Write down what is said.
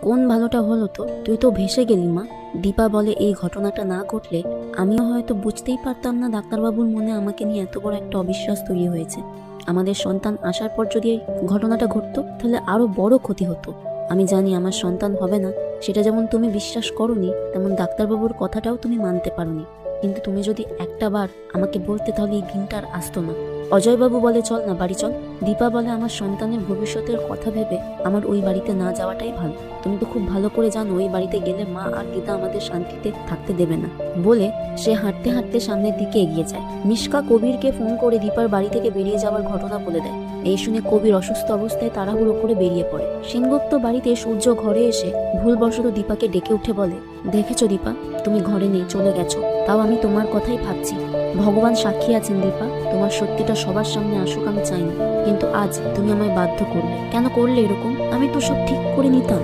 কোন ভালোটা হলো? তো তুই তো ভেসে গেলি মা। দীপা বলে, এই ঘটনাটা না ঘটলে আমিও হয়তো বুঝতেই পারতাম না ডাক্তারবাবুর মনে আমাকে নিয়ে এত বড় একটা অবিশ্বাস তৈরি হয়েছে। আমাদের সন্তান আসার পর যদি এই ঘটনাটা ঘটতো তাহলে আরো বড় ক্ষতি হতো। আমি জানি আমার সন্তান হবে না, সেটা যেমন তুমি বিশ্বাস করোনি, তেমন ডাক্তারবাবুর কথাটাও তুমি মানতে পারোনি। কিন্তু তুমি যদি একটা বার আমাকে বলতে তাহলে এই দিনটা আর আসতো না। অজয়বাবু বলে, চল না বাড়ি চল। দীপা বলে, আমার সন্তানের ভবিষ্যতের কথা ভেবে আমার ওই বাড়িতে না যাওয়াটাই ভালো। তুমি তো খুব ভালো করে জানো ওই বাড়িতে গেলে মা আর দিদা আমাদের শান্তিতে থাকতে দেবে না। বলে সে হাঁটতে হাঁটতে সামনের দিকে এগিয়ে যায়। মিশকা কবিরকে ফোন করে দীপার বাড়ি থেকে বেরিয়ে যাওয়ার ঘটনা বলে দেয়। এই শুনে কবির অসুস্থ অবস্থায় তাড়াহুড়ো করে বেরিয়ে পড়ে। সেনগুপ্ত বাড়িতে সূর্য ঘরে এসে ভুলবশত দীপাকে ডেকে উঠে বলে, দেখেছো দীপা, তুমি ঘরে নেই, চলে গেছো। তাও আমি তোমার কথাই ভাবছি। ভগবান সাক্ষী আছেন দীপা, তোমার সত্যিটা সবার সামনে আসুক আমি চাইনি, কিন্তু আজ তুমি আমায় বাধ্য করলে। কেন করলে এরকম? আমি তো সব ঠিক করে নিতাম।